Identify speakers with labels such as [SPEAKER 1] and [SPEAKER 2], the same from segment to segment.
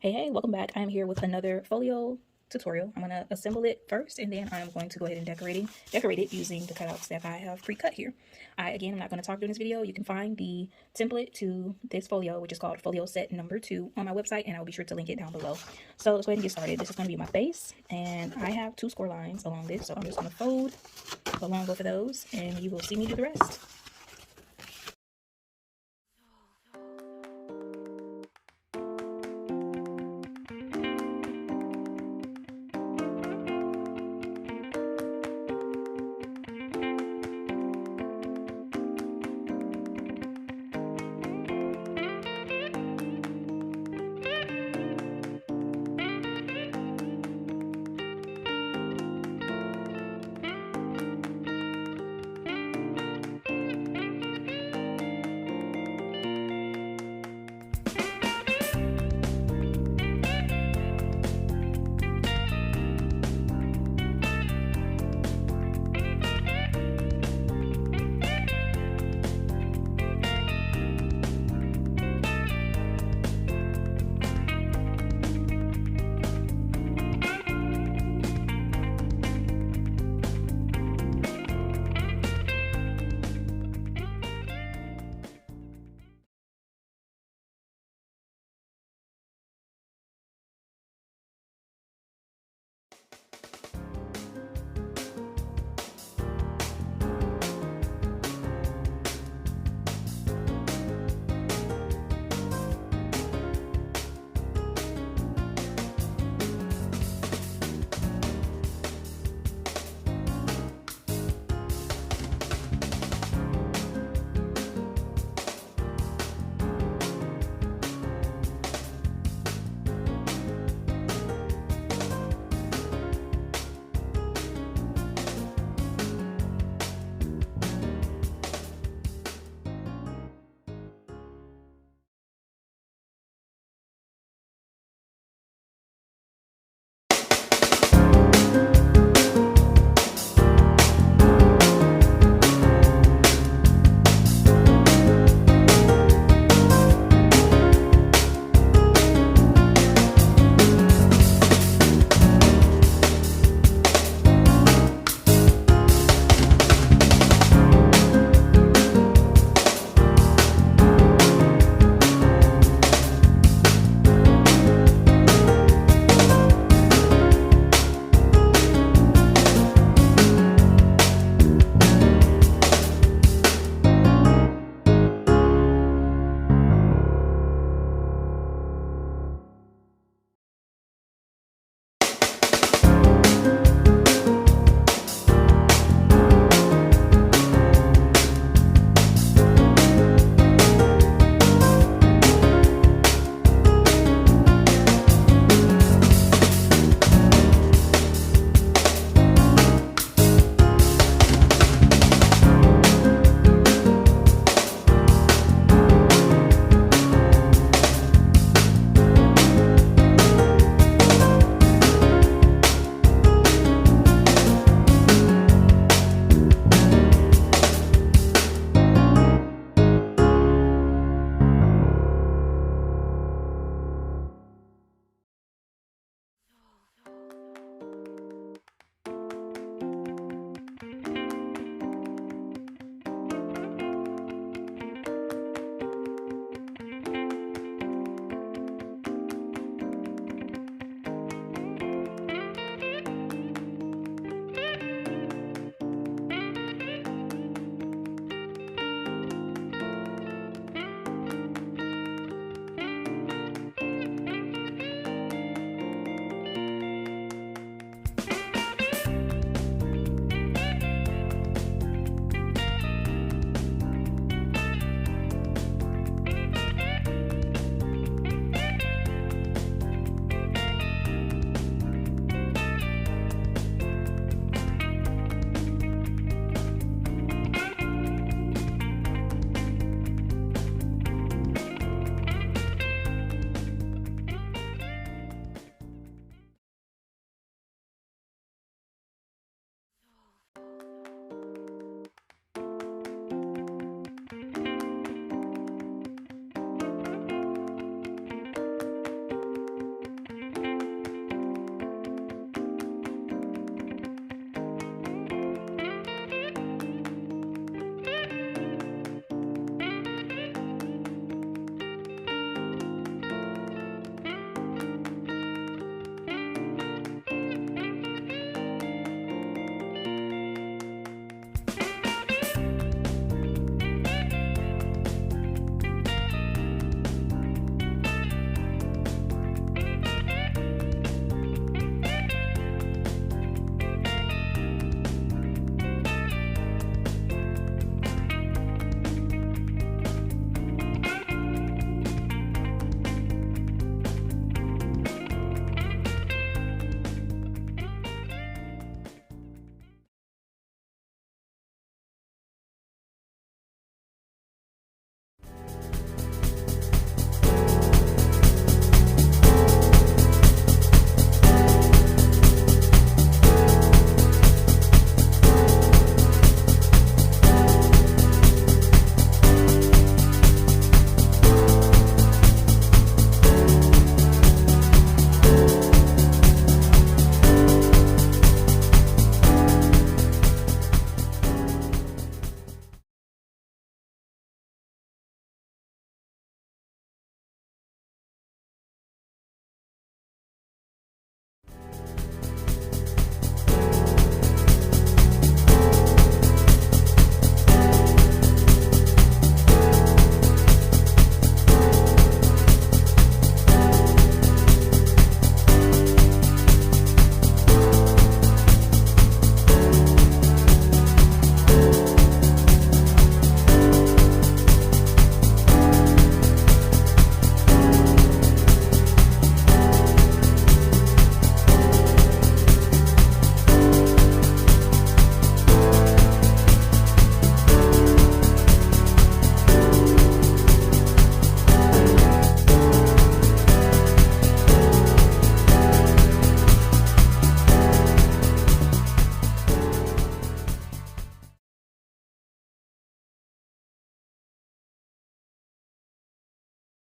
[SPEAKER 1] Hey, welcome back. I'm here with another folio tutorial. I'm going to assemble it first, and then I'm going to go ahead and decorate it using the cutouts that I have pre-cut here. Again, I'm not going to talk during this video. You can find the template to this folio, which is called Folio Set number 2 on my website, and I'll be sure to link it down below. So let's go ahead and get started. This is going to be my base, and I have 2 score lines along this, so I'm just going to fold along both of those, and you will see me do the rest.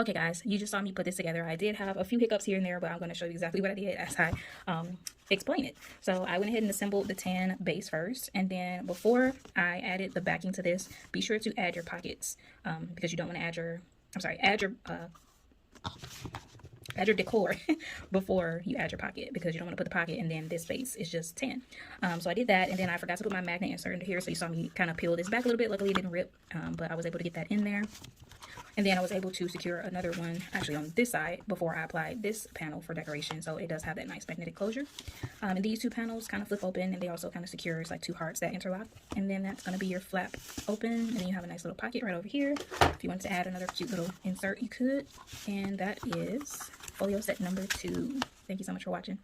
[SPEAKER 1] Okay guys, you just saw me put this together. I did have a few hiccups here and there, but I'm going to show you exactly what I did as I explain it. So I went ahead and assembled the tan base first, and then before I added the backing to this, be sure to add your pockets because you don't want to add your, add your decor before you add your pocket, because you don't want to put the pocket and then this base is just tan. So I did that, and then I forgot to put my magnet insert into here, so you saw me kind of peel this back a little bit. Luckily it didn't rip, but I was able to get that in there. And then I was able to secure another one actually on this side before I applied this panel for decoration. So it does have that nice magnetic closure. And these two panels kind of flip open, and they also kind of secure. It's like two hearts that interlock. And then that's going to be your flap open. And then you have a nice little pocket right over here. If you want to add another cute little insert, you could. And that is Folio Set number 2. Thank you so much for watching.